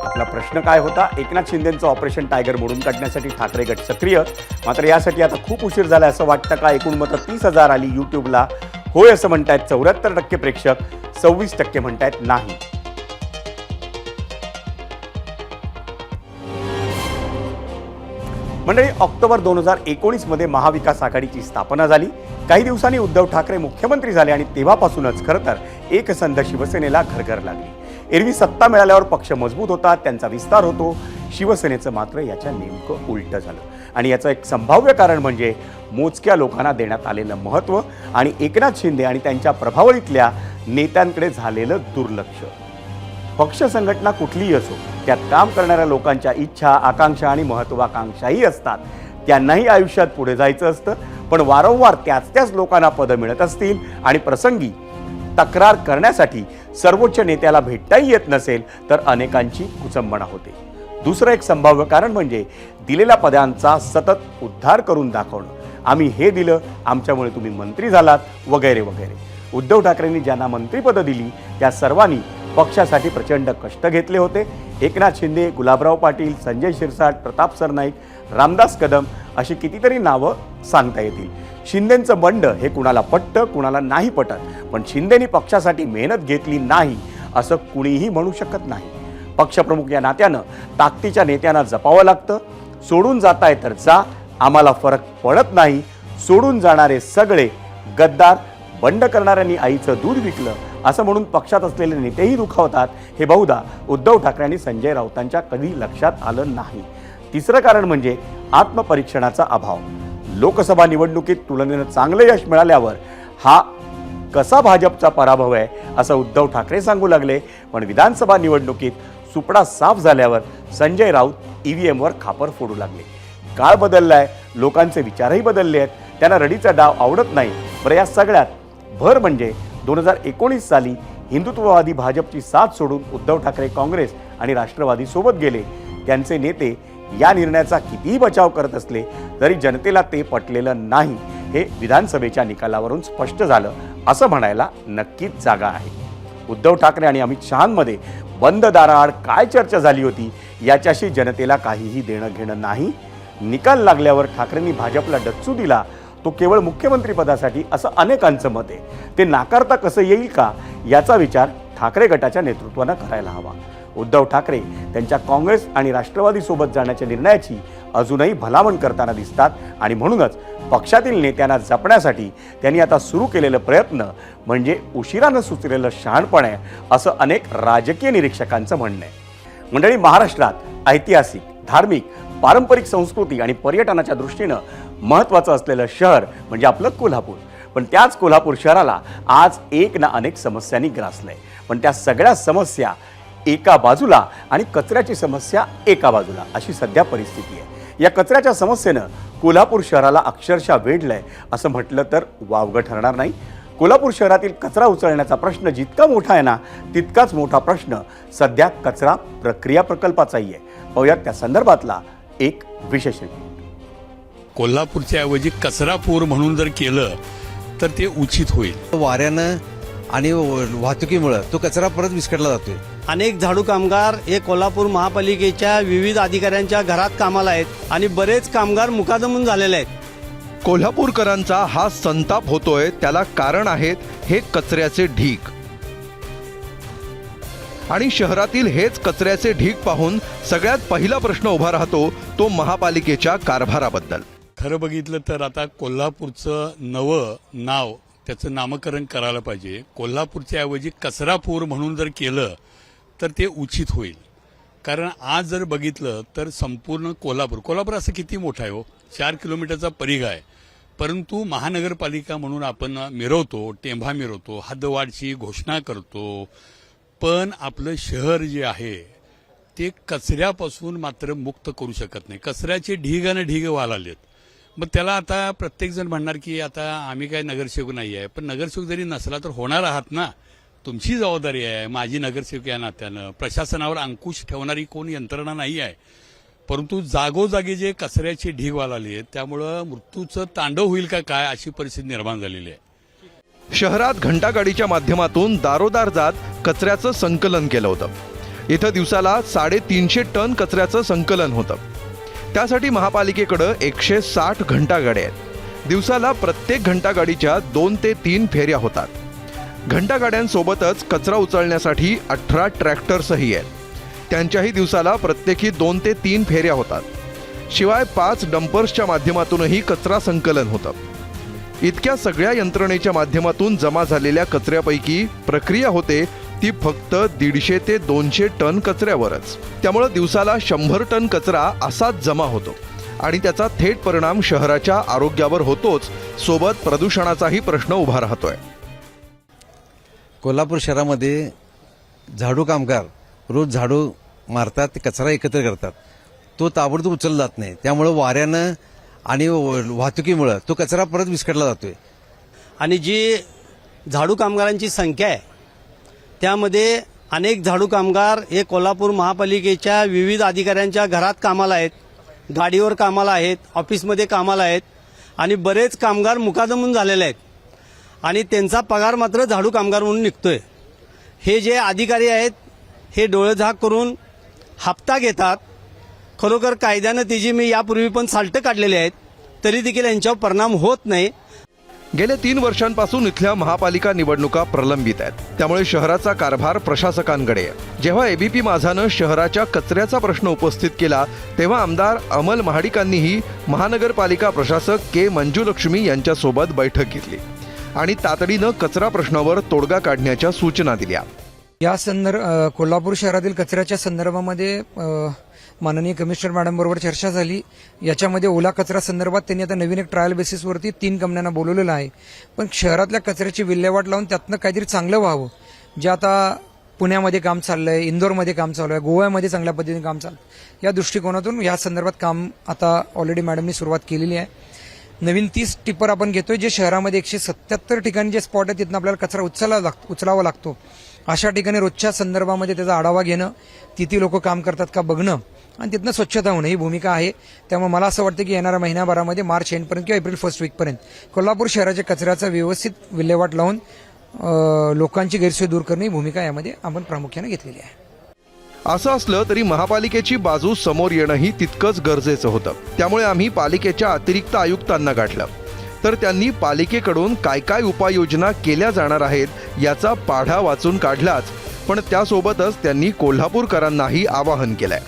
आपला प्रश्न काय होता? एकनाथ शिंदेंचं ऑपरेशन टायगर मोडून काढण्यासाठी ठाकरे गट सक्रिय, मात्र यासाठी आता खूप उशीर झाला असं वाटतं का? एकूण मतं 30,000 आली यूट्यूबला. होय असं म्हणतायत 74% प्रेक्षक, 26% म्हणतायत नाही. मंडळी, ऑक्टोबर 2019 मध्ये महाविकास आघाडीची स्थापना झाली. काही दिवसांनी उद्धव ठाकरे मुख्यमंत्री झाले आणि तेव्हापासूनच खरं तर एकसंध शिवसेनेला घरघर लागली. एरवी सत्ता मिळाल्यावर पक्ष मजबूत होता, त्यांचा विस्तार होतो. शिवसेनेचं मात्र याच्या नेमकं उलटं झालं, आणि याचं एक संभाव्य कारण म्हणजे मोजक्या लोकांना देण्यात आलेलं महत्त्व आणि एकनाथ शिंदे आणि त्यांच्या प्रभावळीतल्या नेत्यांकडे झालेलं दुर्लक्ष. पक्ष संघटना कुठलीही असो, त्यात काम करणाऱ्या लोकांच्या इच्छा, आकांक्षा आणि महत्त्वाकांक्षाही असतात. त्यांनाही आयुष्यात पुढे जायचं असतं, पण वारंवार त्याच लोकांना पदं मिळत असतील आणि प्रसंगी तक्रार करण्यासाठी सर्वोच्च नेत्याला भेटताही येत नसेल तर अनेकांची कुचंबणा होते. दुसरं एक संभाव्य कारण म्हणजे दिलेल्या पदांचा सतत उद्धार करून दाखवणं. आम्ही हे दिलं, आमच्यामुळे तुम्ही मंत्री झालात, वगैरे वगैरे. उद्धव ठाकरेंनी ज्यांना मंत्रिपदं दिली त्या सर्वांनी पक्षासाठी प्रचंड कष्ट घेतले होते. एकनाथ शिंदे, गुलाबराव पाटील, संजय शिरसाट, प्रताप सरनाईक, रामदास कदम अशी कितीतरी नावं सांगता येतील. शिंदेंचं बंड हे कुणाला पटतं, कुणाला नाही पटत, पण शिंदेनी पक्षासाठी मेहनत घेतली नाही असं कुणीही म्हणू शकत नाही. पक्षप्रमुख या नात्यानं ताकदीच्या नेत्यांना जपावं लागतं. सोडून जाताय तर जा, आम्हाला फरक पडत नाही. सोडून जाणारे सगळे गद्दार. बंड करणाऱ्यांनी आईचं दूध विकलं असं म्हणून पक्षात असलेले नेतेही दुखावतात. हे बहुधा उद्धव ठाकरे आणि संजय राऊतांच्या कधी लक्षात आलं नाही. तिसरं कारण म्हणजे आत्मपरीक्षणाचा अभाव. लोकसभा निवडणुकीत तुलनेनं चांगलं यश मिळाल्यावर हा कसा भाजपचा पराभव आहे असं उद्धव ठाकरे सांगू लागले, पण विधानसभा निवडणुकीत सुपडा साफ झाल्यावर संजय राऊत ईव्हीएमवर खापर फोडू लागले. काळ बदललाय, लोकांचे विचारही बदलले आहेत. त्यांना रडीचा डाव आवडत नाही. बरं, या सगळ्यात भर म्हणजे 2019 साली हिंदुत्ववादी भाजपची साथ सोडून उद्धव ठाकरे काँग्रेस आणि राष्ट्रवादी सोबत गेले. त्यांचे नेते या निर्णयाचा कितीही बचाव करत असले तरी जनतेला ते पटलेलं नाही हे विधानसभेच्या निकालावरून स्पष्ट झालं असं म्हणायला नक्कीच जागा आहे. उद्धव ठाकरे आणि अमित शहांमध्ये बंद दाराआड काय चर्चा झाली होती याच्याशी जनतेला काहीही देणं घेणं नाही. निकाल लागल्यावर ठाकरेंनी भाजपला डच्चू दिला तो केवळ मुख्यमंत्रीपदासाठी असं अनेकांचं मत आहे. ते नाकारता कसं येईल का याचा विचार ठाकरे गटाच्या नेतृत्वानं करायला हवा. उद्धव ठाकरे त्यांच्या काँग्रेस आणि राष्ट्रवादी सोबत जाण्याच्या निर्णयाची अजूनही भलामण करताना दिसतात आणि म्हणूनच पक्षातील नेत्यांना जपण्यासाठी त्यांनी आता सुरू केलेलं प्रयत्न म्हणजे उशिरानं सुचलेलं शहाणपण आहे असं अनेक राजकीय निरीक्षकांचं म्हणणं आहे. मंडळी, महाराष्ट्रात ऐतिहासिक, धार्मिक, पारंपरिक संस्कृती आणि पर्यटनाच्या दृष्टीनं महत्त्वाचं असलेलं शहर म्हणजे आपलं कोल्हापूर. पण त्याच कोल्हापूर शहराला आज एक ना अनेक समस्यांनी ग्रासलंय. पण त्या सगळ्या समस्या एका बाजूला आणि कचऱ्याची समस्या एका बाजूला अशी सध्या परिस्थिती आहे. या कचऱ्याच्या समस्येनं कोल्हापूर शहराला अक्षरशः वेढलंय असं म्हटलं तर वावगं ठरणार नाही. कोल्हापूर शहरातील कचरा उचलण्याचा प्रश्न जितका मोठा आहे ना तितकाच मोठा प्रश्न सध्या कचरा प्रक्रिया प्रकल्पाचाही आहे. पाहूयात त्या संदर्भातला एक विशेष रिपोर्ट. कोल्हापूरच्या ऐवजी कचरापूर म्हणून जर केलं तर ते उचित होईल. वाऱ्यानं आणि वाहतुकीमुळे तो कचरा परत विस्कटला जातोय. अनेक झाडू कामगार हे कोल्हापूर महापालिकेच्या विविध अधिकाऱ्यांच्या घरात कामाला आहेत आणि बरेच कामगार मुकादमून झालेले आहेत. कोल्हापूरकरांचा हा संताप होतोय त्याला कारण आहेत हे कचऱ्याचे ढीग. आणि शहरातील हेच कचऱ्याचे ढीग पाहून सगळ्यात पहिला प्रश्न उभा राहतो तो महापालिकेच्या कारभाराबद्दल. खरं बघितलं तर आता कोल्हापूरचं नवं नाव, त्याचं नामकरण करायला पाहिजे. कोल्हापूरच्या ऐवजी कचरापूर म्हणून जर केलं तर ते उचित होईल. कारण आज जर बघितलं तर संपूर्ण कोल्हापूर असं किती मोठं आहे हो, 4 किलोमीटरचा परिघ आहे. परंतु महानगरपालिका म्हणून आपण मिरवतो, टेंभा मिरवतो, हद्दवाढची घोषणा करतो, पण आपलं शहर जे आहे ते कचऱ्यापासून मात्र मुक्त करू शकत नाही. कचऱ्याचे ढिगानं ढिग वालालेत. मग त्याला आता प्रत्येकजण म्हणणार की आता आम्ही काय नगरसेवक नाही आहे. पण नगरसेवक जरी नसला तर होणार आहात ना, तुमची जबाबदारी आहे. माझी नगरसेवक या नात्यानं प्रशासनावर अंकुश ठेवणारी कोण यंत्रणा नाही आहे. परंतु जागोजागी जे कचऱ्याचे ढीग वालाले आहेत त्यामुळं मृत्यूचं तांडव होईल का काय अशी परिस्थिती निर्माण झालेली आहे. शहरात घंटागाडीच्या माध्यमातून दारोदार जात कचऱ्याचं संकलन केलं होतं. इथं दिवसाला 350 टन कचऱ्याचं संकलन होतं. त्यासाठी महापालिकेकडं 160 घंटागाड्या आहेत. दिवसाला प्रत्येक घंटागाडीच्या 2 ते 3 फेऱ्या होतात. घंटागाड्यांसोबतच कचरा उचलण्यासाठी 18 ट्रॅक्टर्सही आहेत. त्यांच्याही दिवसाला प्रत्येकी 2 ते 3 फेऱ्या होतात. शिवाय 5 डंपर्सच्या माध्यमातूनही कचरा संकलन होतं. इतक्या सगळ्या यंत्रणेच्या माध्यमातून जमा झालेल्या कचऱ्यापैकी प्रक्रिया होते ती फक्त 150 ते 200 टन कचऱ्यावरच. त्यामुळे दिवसाला 100 टन कचरा असाच जमा होतो आणि त्याचा थेट परिणाम शहराच्या आरोग्यावर होतोच, सोबत प्रदूषणाचाही प्रश्न उभा राहतोय. कोल्हापूर शहरामध्ये झाडू कामगार रोज झाडू मारतात, ते कचरा एकत्र करतात. तो ताबडतोब उचलला जात नाही. त्यामुळे वाऱ्यानं आणि वाहतुकीमुळं तो कचरा परत विस्कटला जातोय. आणि जी झाडू कामगारांची संख्या आहे त्यामध्ये अनेक झाडू कामगार हे कोल्हापूर महापालिकेच्या विविध अधिकाऱ्यांच्या घरात कामाला आहेत, गाडीवर कामाला आहेत, ऑफिसमध्ये कामाला आहेत आणि बरेच कामगार मुकादमून झालेले आहेत आणि त्यांचा पगार मात्र झाडू कामगार म्हणून निघतोय. हे जे अधिकारी आहेत हे डोळेझाक करून हप्ता घेतात. खरोखर कायद्यानं त्याची मी यापूर्वी पण साल्ट काढलेली आहेत, तरी देखील यांच्यावर परिणाम होत नाही. गेल्या 3 वर्षांपासून इथल्या महापालिका निवडणुका प्रलंबित आहेत. त्यामुळे शहराचा कारभार प्रशासकांकडे आहे. जेव्हा एबीपी माझानं शहराच्या कचऱ्याचा प्रश्न उपस्थित केला तेव्हा आमदार अमल महाडिकांनीही महानगरपालिका प्रशासक के मंजुलक्ष्मी यांच्यासोबत बैठक घेतली आणि तातडीनं कचरा प्रश्नावर तोडगा काढण्याच्या सूचना दिल्या. या कोल्हापूर शहरातील कचऱ्याच्या संदर्भामध्ये माननीय कमिशनर मॅडम बरोबर चर्चा झाली. याच्यामध्ये ओला कचरा संदर्भात त्यांनी आता नवीन एक ट्रायल बेसिसवरती 3 कंपन्यांना बोलवलेलं आहे. पण शहरातल्या कचऱ्याची विल्हेवाट लावून त्यातनं काहीतरी चांगलं व्हावं. जे आता पुण्यामध्ये काम चाललंय, इंदोरमध्ये काम चालू आहे, गोव्यामध्ये चांगल्या पद्धतीने काम चाललं, या दृष्टिकोनातून या संदर्भात काम आता ऑलरेडी मॅडमनी सुरुवात केलेली आहे. नवीन 30 टिप्पर आपण घेतोय जे शहरामध्ये 177 ठिकाणी जे स्पॉट आहे तिथनं आपल्याला कचरा उचलावा लागतो. अशा ठिकाणी रोजच्या संदर्भामध्ये त्याचा आढावा घेणं, तिथे लोक काम करतात का बघणं आणि तिथनं स्वच्छता होणं ही भूमिका आहे. त्यामुळे मला असं वाटतं की येणाऱ्या महिन्याभरामध्ये मार्च एंडपर्यंत किंवा एप्रिल फर्स्ट वीकपर्यंत कोल्हापूर शहराच्या कचऱ्याचा व्यवस्थित विल्हेवाट लावून लोकांची गैरसोय दूर करणे ही भूमिका यामध्ये आपण प्रामुख्याने घेतलेली आहे. असं असलं तरी महापालिकेची बाजू समोर येणंही तितकंच गरजेचं होतं. त्यामुळे आम्ही पालिकेच्या अतिरिक्त आयुक्तांना गाठलं तर त्यांनी पालिकेकडून काय काय उपाययोजना केल्या जाणार आहेत याचा पाढा वाचून काढलाच, पण त्यासोबतच त्यांनी कोल्हापूरकरांनाही आवाहन केलंय.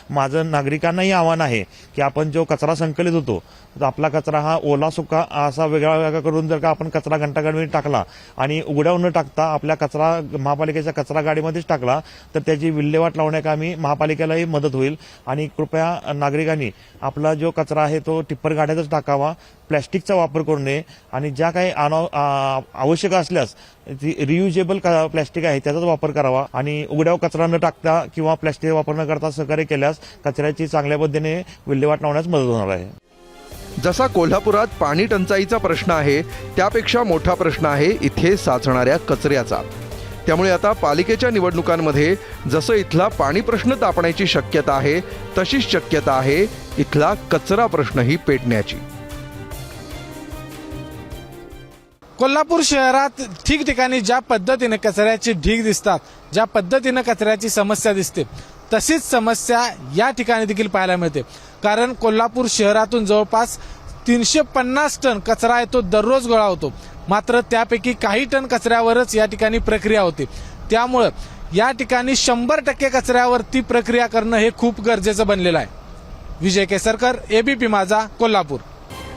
माझं नागरिकांनाही आव्हान आहे की आपण जो कचरा संकलित होतो तर आपला कचरा हा ओला सुका असा वेगळा वेगळा करून जर का आपण कचरा घंटागाडीमध्ये टाकला आणि उघड्यावर न टाकता आपल्या कचरा महापालिकेच्या कचरा गाडीमध्येच टाकला तर त्याची विल्हेवाट लावण्याकामी महापालिकेलाही मदत होईल. आणि कृपया नागरिकांनी आपला जो कचरा आहे तो टिप्पर गाड्यातच टाकावा, प्लॅस्टिकचा वापर करू नये आणि ज्या काही आवश्यक असल्यास रियुजेबल प्लॅस्टिक आहे त्याचाच वापर करावा आणि उघड्यावर कचरा न टाकता किंवा प्लॅस्टिक वापर न करता सहकार्य केल्यास कचऱ्याची चांगल्या पद्धतीने विल्हेवाट लावण्यास मदत होणार आहे. जसा कोल्हापुरात पाणी टंचाईचा प्रश्न आहे त्यापेक्षा मोठा प्रश्न आहे इथे साचणाऱ्या कचऱ्याचा. त्यामुळे आता पालिकेच्या निवडणुकांमध्ये जसं इथला पाणी प्रश्न तापण्याची शक्यता आहे तशीच शक्यता आहे इथला कचरा प्रश्नही पेटण्याची. कोल्हापूर शहरात ठिकठिकाणी ज्या पद्धतीने कचऱ्याची ढीग दिसतात, ज्या पद्धतीने कचऱ्याची समस्या दिसते तशीच समस्या या ठिकाणी देखील पाहायला मिळते. कारण कोल्हापूर शहरातून जवळपास 350 टन कचरा आहे तो दररोज गोळा होतो. मात्र त्यापैकी काही टन कचऱ्यावरच या ठिकाणी प्रक्रिया होते. त्यामुळं या ठिकाणी 100% कचऱ्यावरती प्रक्रिया करणं हे खूप गरजेचं बनलेलं आहे. विजय केसरकर, एबीपी माझा, कोल्हापूर.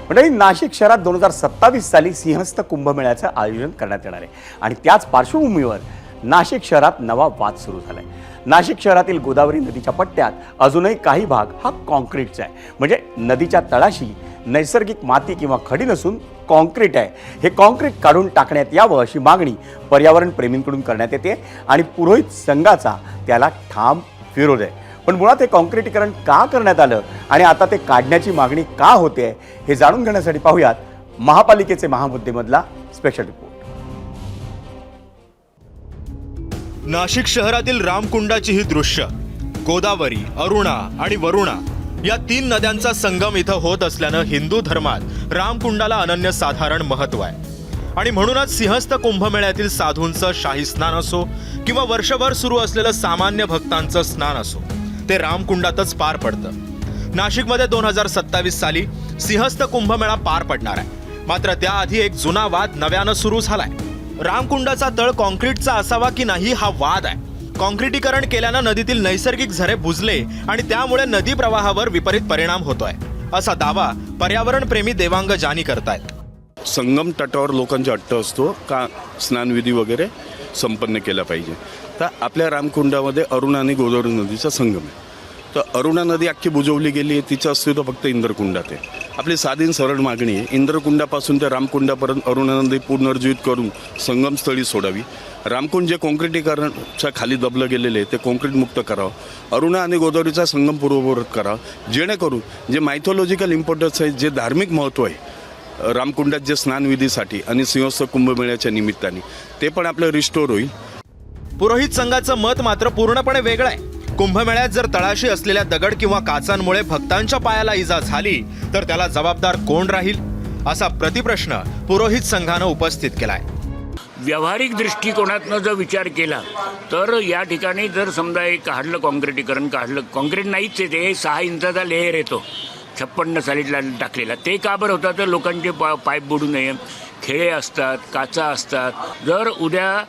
म्हणजे नाशिक शहरात 2027 साली सिंहस्थ कुंभमेळ्याचं आयोजन करण्यात येणार आहे आणि त्याच पार्श्वभूमीवर नाशिक शहरात नवा वाद सुरू झालाय. नाशिक शहरातील गोदावरी नदीच्या पट्ट्यात अजूनही काही भाग हा कॉन्क्रीटचा आहे. म्हणजे नदीच्या तळाशी नैसर्गिक माती किंवा खडी नसून कॉन्क्रीट आहे. हे कॉन्क्रीट काढून टाकण्यात यावं अशी मागणी पर्यावरण प्रेमींकडून करण्यात येते आणि पुरोहित संघाचा त्याला ठाम विरोध आहे. पण मुळात हे कॉन्क्रीटीकरण का करण्यात आलं आणि आता ते काढण्याची मागणी का होते हे जाणून घेण्यासाठी पाहूयात महापालिकेचे महामुद्देमधला स्पेशल रिपोर्ट. नाशिक शहरातील रामकुंडाची ही दृश्य, गोदावरी, अरुणा आणि वरुणा या 3 नद्यांचा संगम इथं होत असल्यानं हिंदू धर्मात रामकुंडाला अनन्यसाधारण महत्व आहे. आणि म्हणूनच सिंहस्थ कुंभमेळ्यातील साधूंचं शाही स्नान असो किंवा वर्षभर सुरू असलेलं सामान्य भक्तांचं स्नान असो ते रामकुंडातच पार पडतं. नाशिकमध्ये 2027 साली सिंहस्थ कुंभमेळा पार पडणार आहे. मात्र त्याआधी एक जुना वाद नव्यानं सुरू झालाय. रामकुंडाचा तळ कॉन्क्रीटचा असावा की नाही हा वाद आहे. कॉन्क्रीटीकरण केल्यानं नदीतील नैसर्गिक झरे बुजले आणि त्यामुळे नदी प्रवाहावर विपरीत परिणाम होतोय असा दावा पर्यावरण प्रेमी देवांग जानी करतायत. संगम तटावर लोकांचा अट्ट असतो का स्नानविधी वगैरे संपन्न केला पाहिजे. तर आपल्या रामकुंडामध्ये अरुणा आणि गोदावरी नदीचा संगम आहे तर अरुणा नदी अख्खी बुजवली गेली आहे, तिचं अस्तित्व फक्त इंद्रकुंडात आहे. आपली साधी सरळ मागणी आहे, इंद्रकुंडापासून ते रामकुंडापर्यंत अरुणा नदी पुनर्जीवित करून संगमस्थळी सोडावी. रामकुंड जे काँक्रिटीकरणच्या खाली दबलं गेलेले आहे ते काँक्रीट मुक्त करावं. अरुणा आणि गोदावरीचा संगम पूर्ववत करावा, जेणेकरून जे मायथॉलॉजिकल इम्पॉर्टन्स आहे, जे धार्मिक महत्त्व आहे रामकुंडात जे स्नानविधीसाठी आणि सिंहस्थ कुंभमेळ्याच्या निमित्ताने, ते पण आपलं रिस्टोर होईल. पुरोहित संघाचं मत मात्र पूर्णपणे वेगळं आहे. कुंभमेळ्यात जर तळाशी असलेल्या दगड किंवा काचांमुळे भक्तांच्या पायाला इजा झाली तर त्याला जबाबदार कोण राहील, असा प्रतिप्रश्न पुरोहित संघानं उपस्थित केलाय. व्यावहारिक दृष्टिकोनातनं जर विचार केला तर या ठिकाणी जर समजा एक काढलं काँक्रिटीकरण, काँक्रीट नाहीच आहे, ते 6 इंचाचा लेअर येतो 56 सालीला टाकलेला. ते का बरं होतं तर लोकांचे पाईप बुडू नये, खेळे असतात, काचा असतात. जर उद्या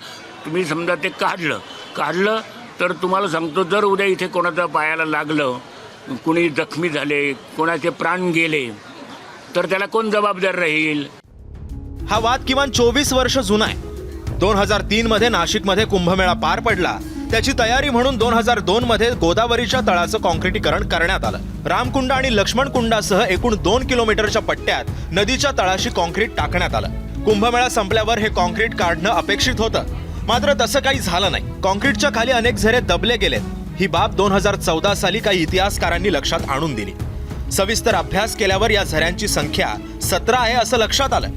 तुम्ही समजा ते काढलं तर तुम्हाला सांगतो, जर उद्या इथे कोणाच्या पायाला लागलं, कुणी जखमी झाले, कोणाचे प्राण गेले, तर त्याला कोण जबाबदार राहील? हा वाद किमान 24 वर्ष जुना आहे. 2003 मध्ये नाशिकमध्ये कुंभमेळा पार पडला. त्याची तयारी म्हणून 2002 मध्ये गोदावरीच्या तळाचं काँक्रिटीकरण करण्यात आलं. रामकुंड आणि लक्ष्मणकुंडासह एकूण 2 किलोमीटरच्या पट्ट्यात नदीच्या तळाशी काँक्रीट टाकण्यात आलं. कुंभमेळा संपल्यावर हे काँक्रीट काढणं अपेक्षित होतं, मात्र तसं काही झालं नाही. काँक्रीटच्या खाली अनेक झरे दबले गेलेत. ही बाब 2014 साली काही इतिहासकारांनी लक्षात आणून दिली. सविस्तर अभ्यास केल्यावर या झऱ्यांची संख्या 17 आहे असं लक्षात आलं.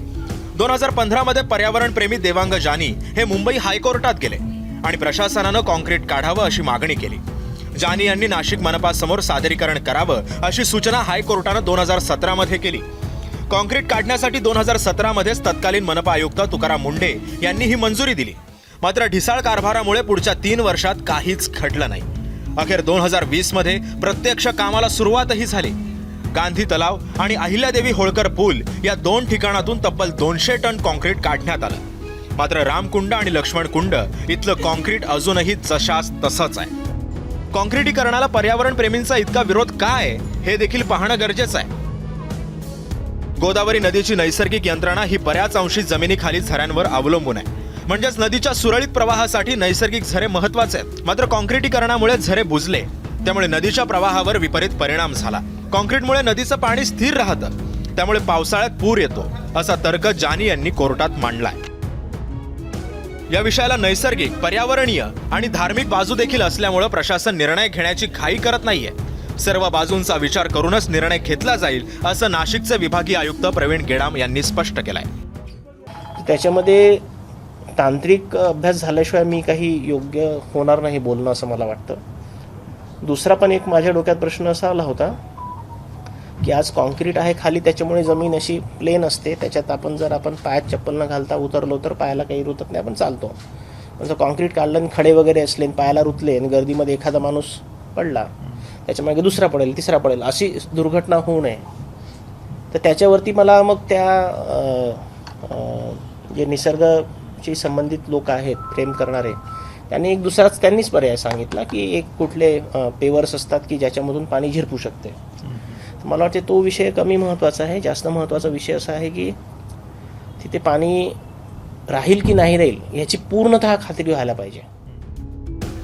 2015 मध्ये पर्यावरणप्रेमी देवांग जानी हे मुंबई हायकोर्टात गेले आणि प्रशासनानं काँक्रीट काढावं अशी मागणी केली. जानी यांनी नाशिक मनपासमोर सादरीकरण करावं अशी सूचना हायकोर्टानं 2017 मध्ये केली. काँक्रीट काढण्यासाठी 2017 मध्येच तत्कालीन मनपा आयुक्त तुकाराम मुंढे यांनी ही मंजुरी दिली. मात्र ढिसाळ कारभारामुळे पुढच्या 3 वर्षात काहीच घडलं नाही. अखेर 2020 मध्ये प्रत्यक्ष कामाला सुरुवातही झाली. गांधी तलाव आणि अहिल्यादेवी होळकर पूल या 2 ठिकाणातून तब्बल 200 टन काँक्रीट काढण्यात आलं. मात्र रामकुंड आणि लक्ष्मणकुंड इथलं काँक्रीट अजूनही जशास तसंच आहे. काँक्रिटीकरणाला पर्यावरण प्रेमींचा इतका विरोध काय हे देखील पाहणं गरजेचं आहे. गोदावरी नदीची नैसर्गिक यंत्रणा ही बऱ्याच अंशी जमिनीखाली झऱ्यांवर अवलंबून आहे. म्हणजेच नदीच्या सुरळीत प्रवाहासाठी नैसर्गिक झरे महत्वाचे आहेत. मात्र काँक्रिटीकरणामुळे झरे बुजले, त्यामुळे नदीच्या प्रवाहावर विपरीत परिणाम झाला. काँक्रीटमुळे नदीचं पाणी स्थिर राहतं, त्यामुळे पावसाळ्यात पूर येतो असा तर्क जानी यांनी कोर्टात मांडलाय. या विषयाला नैसर्गिक, पर्यावरणीय आणि धार्मिक बाजू देखील असल्यामुळे प्रशासन निर्णय घेण्याची घाई करत नाहीये. सर्व बाजूंचा विचार करूनच निर्णय घेतला जाईल असं नाशिकचे विभागीय आयुक्त प्रवीण गेडाम यांनी स्पष्ट केलंय. त्याच्यामध्ये तांत्रिक अभ्यास झाल्याशिवाय मी काही योग्य होणार नाही बोलणं असं मला वाटतं. दुसरा पण एक माझ्या डोक्यात प्रश्न असा आला होता की आज काँक्रीट आहे खाली, त्याच्यामुळे जमीन अशी प्लेन असते, त्याच्यात आपण पायात चप्पल न घालता उतरलो तर पायाला काही रुतत नाही, आपण चालतो. पण जर काँक्रीट काढलं आणि खडे वगैरे असले आणि पायाला रुतले आणि गर्दीमध्ये एखादा माणूस पडला, त्याच्यामागे दुसरा पडेल, तिसरा पडेल, अशी दुर्घटना होऊ नये. तर त्याच्यावरती मला मग त्या जे निसर्गाशी संबंधित लोक आहेत, प्रेम करणारे, त्यांनीच पर्याय सांगितला की एक कुठले पेवर्स असतात की ज्याच्यामधून पाणी झिरपू शकते. मला वाटते तो विषय कमी महत्त्वाचा आहे. जास्त महत्त्वाचा विषय असा आहे की तिथे पाणी राहील की नाही राहील याची पूर्णतः खात्री व्हायला पाहिजे.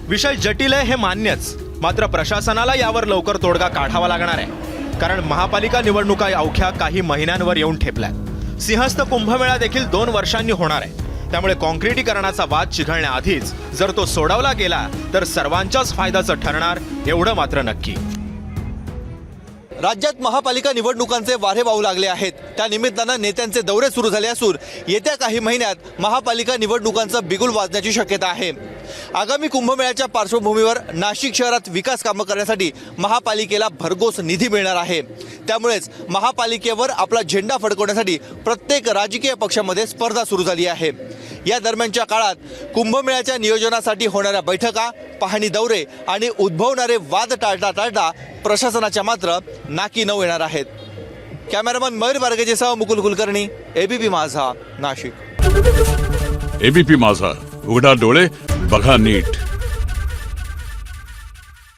विषय जटिल आहे हे मान्यच, मात्र प्रशासनाला यावर लवकर तोडगा काढावा लागणार आहे. कारण महापालिका निवडणुका अवघ्या काही महिन्यांवर येऊन ठेपल्यात. सिंहस्थ कुंभमेळा देखील 2 वर्षांनी होणार आहे. त्यामुळे काँक्रिटीकरणाचा वाद चिघळण्याआधीच जर तो सोडवला गेला तर सर्वांच्याच फायद्याचं ठरणार, एवढं मात्र नक्की. राज्यात महापालिका निवडणुकांचे वारे वाहू लागले आहेत. त्या निमित्तानं नेत्यांचे दौरे सुरू झाले असून येत्या काही महिन्यात महापालिका निवडणुकांचं बिगुल वाजण्याची शक्यता आहे. आगामी कुंभमेळ्याच्या पार्श्वभूमीवर नाशिक शहरात विकास कामं करण्यासाठी महापालिकेला भरघोस निधी मिळणार आहे. त्यामुळेच महापालिकेवर आपला झेंडा फडकवण्यासाठी प्रत्येक राजकीय पक्षामध्ये स्पर्धा सुरू झाली आहे. या दरम्यानच्या काळात कुंभमेळ्याच्या नियोजनासाठी होणाऱ्या बैठका, पाहणी दौरे आणि उद्भवणारे वाद टाळता प्रशासनाच्या मात्र नाकी नऊ येणार आहेत. कॅमेरामन मयूर बारगेसह मुकुल कुलकर्णी, एबीपी माझा, नाशिक. एबीपी माझा, उघडा डोळे बघा नीट.